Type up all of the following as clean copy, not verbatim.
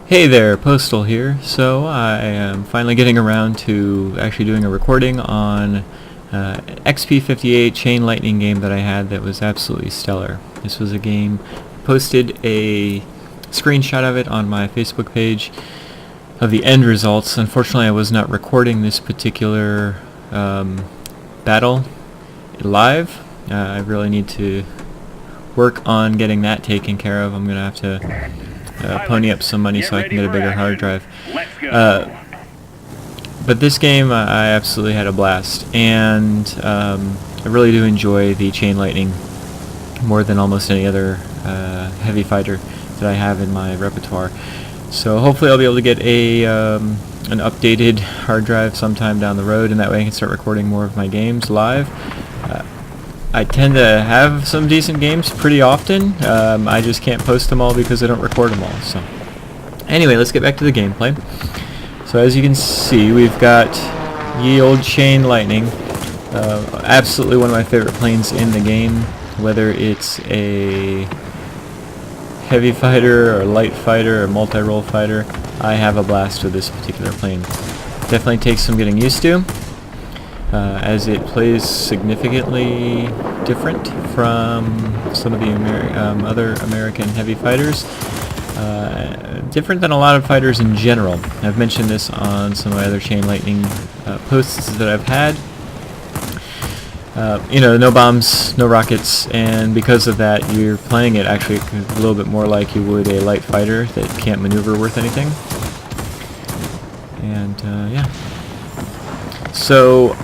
Hey there, Postal here. So I am finally getting around to actually doing a recording on XP58 Chain Lightning game that I had that was absolutely stellar. This was a game, posted a screenshot of it on my Facebook page of the end results. Unfortunately I was not recording this particular battle live. I really need to work on getting that taken care of. I'm going to have to pony up some money so I can get a bigger hard drive. But this game I absolutely had a blast, and I really do enjoy the Chain Lightning more than almost any other heavy fighter that I have in my repertoire. So hopefully I'll be able to get an updated hard drive sometime down the road, and that way I can start recording more of my games live. I tend to have some decent games pretty often. I just can't post them all because I don't record them all. So anyway, let's get back to the gameplay. So as you can see, we've got ye old Chain Lightning. Absolutely one of my favorite planes in the game, whether it's a heavy fighter or light fighter or multi-role fighter. I have a blast with this particular plane. Definitely takes some getting used to, as it plays significantly different from some of the other American heavy fighters. Different than a lot of fighters in general. I've mentioned this on some of my other Chain Lightning posts that I've had. You know, no bombs, no rockets, and because of that you're playing it actually a little bit more like you would a light fighter that can't maneuver worth anything. And yeah. So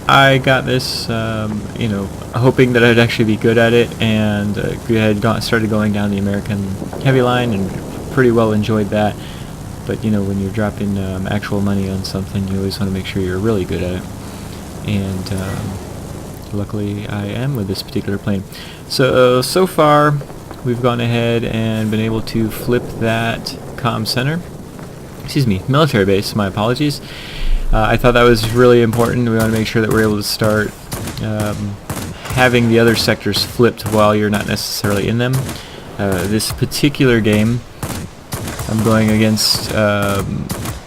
I got this, you know, hoping that I'd actually be good at it, and I had started going down the American heavy line and pretty well enjoyed that. But you know, when you're dropping actual money on something, you always want to make sure you're really good at it. And luckily I am with this particular plane. So far we've gone ahead and been able to flip that comm center. Excuse me, military base, my apologies. I thought that was really important. We want to make sure that we're able to start having the other sectors flipped while you're not necessarily in them. This particular game, I'm going against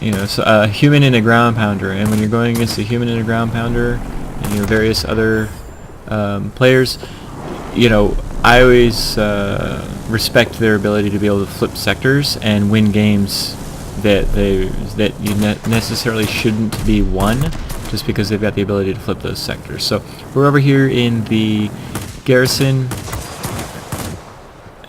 you know, a human and a ground pounder, and when you're going against a human and a ground pounder and you know, various other players, you know, I always respect their ability to be able to flip sectors and win games that you necessarily shouldn't be won just because they've got the ability to flip those sectors. So we're over here in the garrison,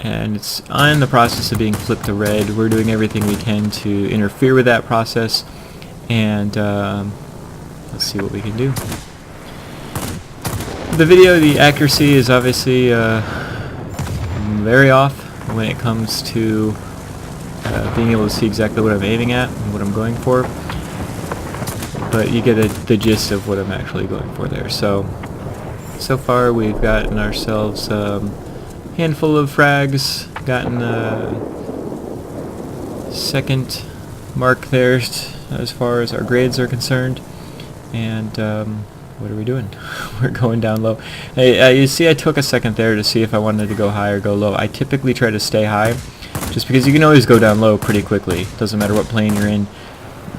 and it's in the process of being flipped to red. We're doing everything we can to interfere with that process, and let's see what we can do. The video, the accuracy is obviously very off when it comes to being able to see exactly what I'm aiming at and what I'm going for, but you get the gist of what I'm actually going for there. So far we've gotten ourselves a handful of frags, gotten a second mark there as far as our grades are concerned, and what are we doing? We're going down low. Hey, you see I took a second there to see if I wanted to go high or go low. I typically try to stay high, just because you can always go down low pretty quickly. Doesn't matter what plane you're in,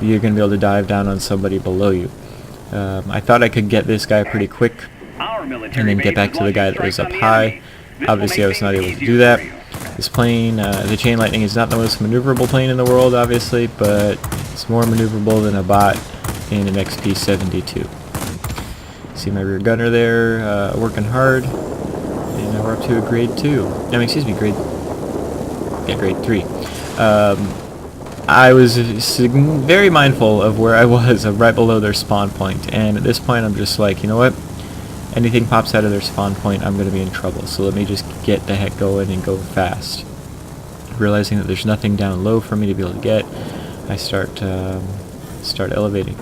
you're going to be able to dive down on somebody below you. I thought I could get this guy pretty quick and then get back to the guy that was up high. Obviously I was not able to do that. This plane, the Chain Lightning, is not the most maneuverable plane in the world, obviously, but it's more maneuverable than a bot in an XP72. See my rear gunner there, working hard, and now we're up to a grade 2. No, excuse me, grade 3. I was very mindful of where I was, right below their spawn point, and at this point I'm just like, you know what, anything pops out of their spawn point, I'm going to be in trouble, so let me just get the heck going and go fast. Realizing that there's nothing down low for me to be able to get, I start elevating.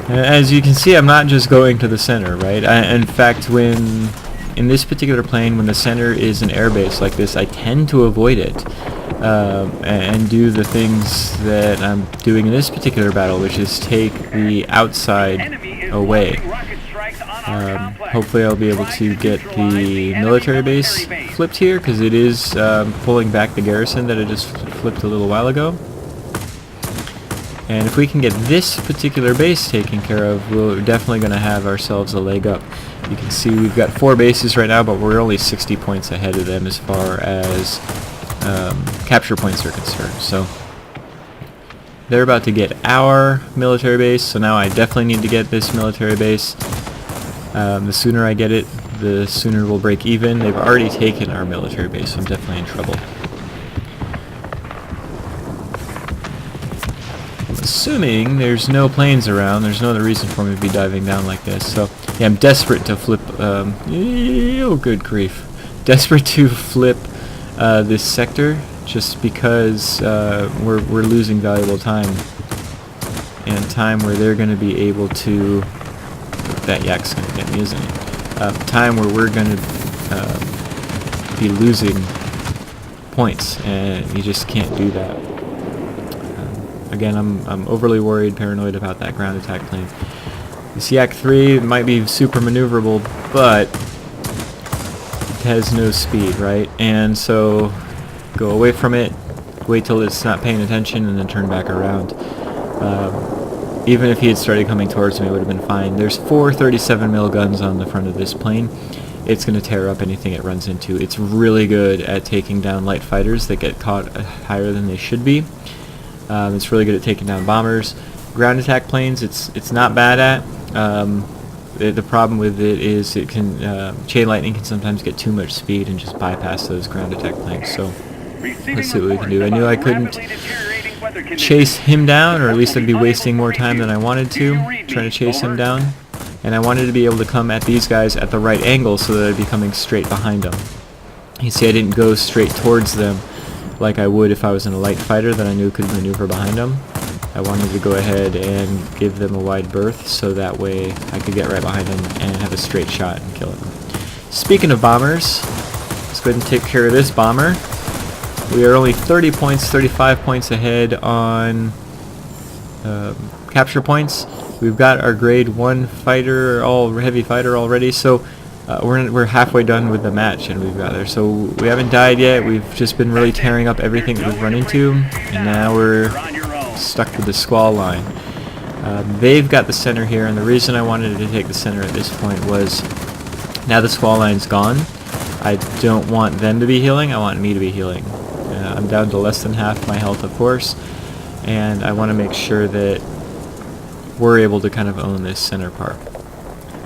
As you can see, I'm not just going to the center, right? In fact, in this particular plane, when the center is an airbase like this, I tend to avoid it and do the things that I'm doing in this particular battle, which is take the outside away. Hopefully I'll be able to get the military base flipped here, because it is pulling back the garrison that I just flipped a little while ago. And if we can get this particular base taken care of, we're definitely going to have ourselves a leg up. You can see we've got 4 bases right now, but we're only 60 points ahead of them as far as capture points are concerned. So they're about to get our military base, so now I definitely need to get this military base. The sooner I get it, the sooner we'll break even. They've already taken our military base, so I'm definitely in trouble. Assuming there's no planes around, there's no other reason for me to be diving down like this. So yeah, I'm desperate to flip. Oh, good grief! Desperate to flip this sector, just because we're losing valuable time, and time where they're going to be able to. That yak's going to get me, isn't it? Time where we're going to be losing points, and you just can't do that. Again, I'm overly worried, paranoid about that ground attack plane. This Yak 3 might be super maneuverable, but it has no speed, right? And so go away from it, wait till it's not paying attention, and then turn back around. Even if he had started coming towards me, it would have been fine. There's 4 37mm guns on the front of this plane. It's going to tear up anything it runs into. It's really good at taking down light fighters that get caught higher than they should be. It's really good at taking down bombers. Ground attack planes, it's not bad at. The problem with it is it can chain lightning can sometimes get too much speed and just bypass those ground attack planes. So let's see what we can do. I knew I couldn't chase him down, or at least I'd be wasting more time than I wanted to trying to chase him down. And I wanted to be able to come at these guys at the right angle so that I'd be coming straight behind them. You see, I didn't go straight towards them like I would if I was in a light fighter that I knew could maneuver behind them. I wanted to go ahead and give them a wide berth so that way I could get right behind them and have a straight shot and kill them. Speaking of bombers, let's go ahead and take care of this bomber. We are only 30 points, 35 points ahead on capture points. We've got our grade 1 fighter, heavy fighter already, so we're halfway done with the match, and we've got there. So we haven't died yet. We've just been really tearing up everything that we've run into, and now we're stuck with the squall line. They've got the center here, and the reason I wanted to take the center at this point was now the squall line's gone. I don't want them to be healing. I want me to be healing. I'm down to less than half my health, of course, and I want to make sure that we're able to kind of own this center part.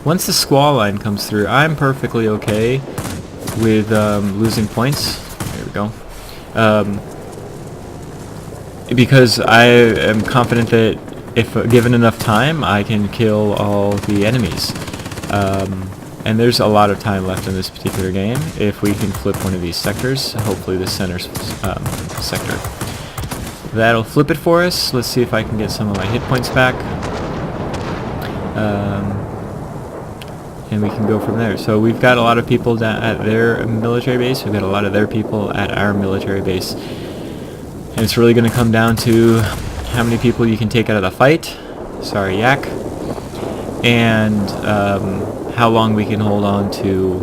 Once the squall line comes through, I'm perfectly okay with losing points. There we go. Because I am confident that if given enough time, I can kill all the enemies. And there's a lot of time left in this particular game. If we can flip one of these sectors, hopefully the center sector. That'll flip it for us. Let's see if I can get some of my hit points back. And we can go from there. So we've got a lot of people down at their military base. We've got a lot of their people at our military base. And it's really going to come down to how many people you can take out of the fight. Sorry, Yak. And how long we can hold on to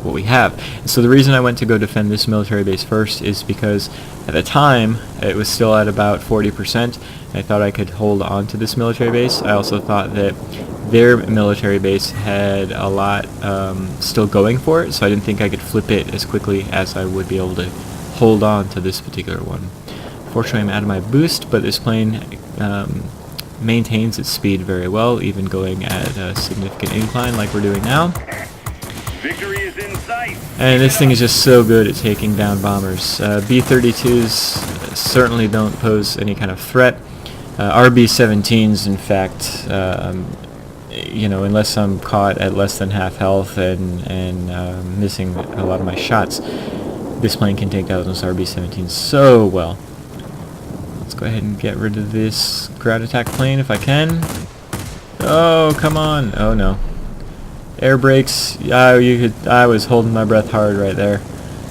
what we have. And so the reason I went to go defend this military base first is because at the time it was still at about 40%. I thought I could hold on to this military base. I also thought that their military base had a lot still going for it, so I didn't think I could flip it as quickly as I would be able to hold on to this particular one. Fortunately, I'm out of my boost, but this plane maintains its speed very well, even going at a significant incline like we're doing now. Victory is in sight. And this thing is just so good at taking down bombers. B-32s certainly don't pose any kind of threat. RB-17s, in fact, you know, unless I'm caught at less than half health and missing a lot of my shots, this plane can take down those RB-17s so well. Let's go ahead and get rid of this ground attack plane if I can. Oh, come on. Oh, no. Air brakes. I was holding my breath hard right there.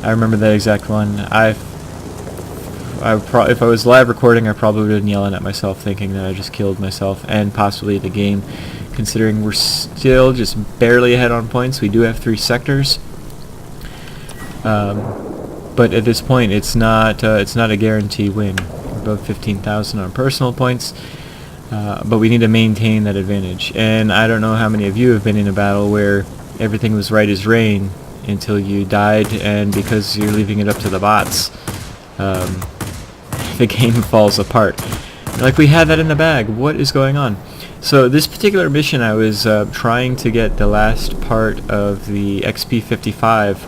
I remember that exact one. If I was live recording, I probably would have been yelling at myself, thinking that I just killed myself and possibly the game, considering we're still just barely ahead on points. We do have 3 sectors, but at this point it's not a guaranteed win. We're above 15,000 on personal points, but we need to maintain that advantage. And I don't know how many of you have been in a battle where everything was right as rain until you died, and because you're leaving it up to the bots, the game falls apart. Like, we had that in the bag. What is going on? So this particular mission, I was trying to get the last part of the XP 55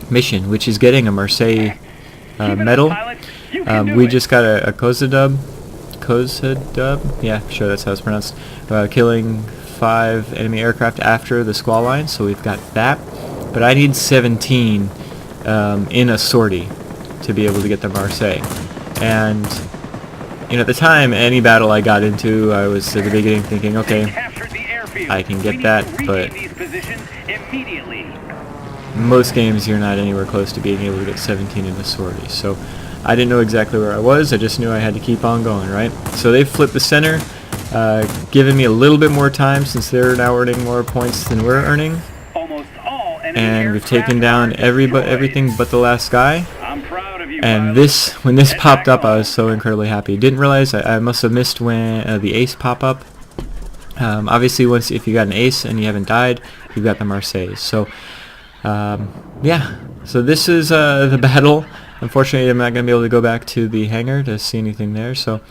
mission, which is getting a Marseille medal. We just got a Kozadub. Yeah, sure, that's how it's pronounced. Killing 5 enemy aircraft after the squall line, so we've got that. But I need 17 in a sortie to be able to get the Marseille. And at the time, any battle I got into, I was at the beginning thinking, okay, I can get that, but most games you're not anywhere close to being able to get 17 in a sortie. So I didn't know exactly where I was. I just knew I had to keep on going, right? So they flipped the center, giving me a little bit more time since they're now earning more points than we're earning. And we've taken down everything but the last guy. And when this popped up, I was so incredibly happy. Didn't realize I must have missed when the ace pop up. Obviously, if you got an ace and you haven't died, you've got the Marseille. So yeah. So this is the battle. Unfortunately, I'm not going to be able to go back to the hangar to see anything there. So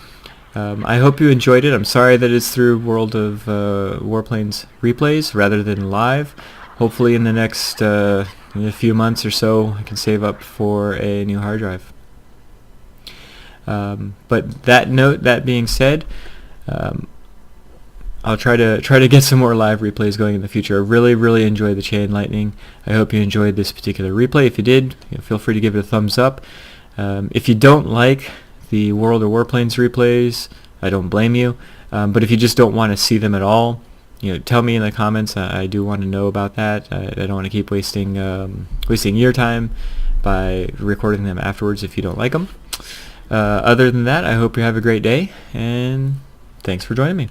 I hope you enjoyed it. I'm sorry that it's through World of Warplanes replays rather than live. Hopefully in the next in a few months or so, I can save up for a new hard drive. But that being said, I'll try to get some more live replays going in the future. I really enjoyed the chain lightning. I hope you enjoyed this particular replay. If you did, feel free to give it a thumbs up. If you don't like the World of Warplanes replays, I don't blame you. But if you just don't want to see them at all, tell me in the comments. I do want to know about that. I don't want to keep wasting your time by recording them afterwards if you don't like them. Other than that, I hope you have a great day, and thanks for joining me.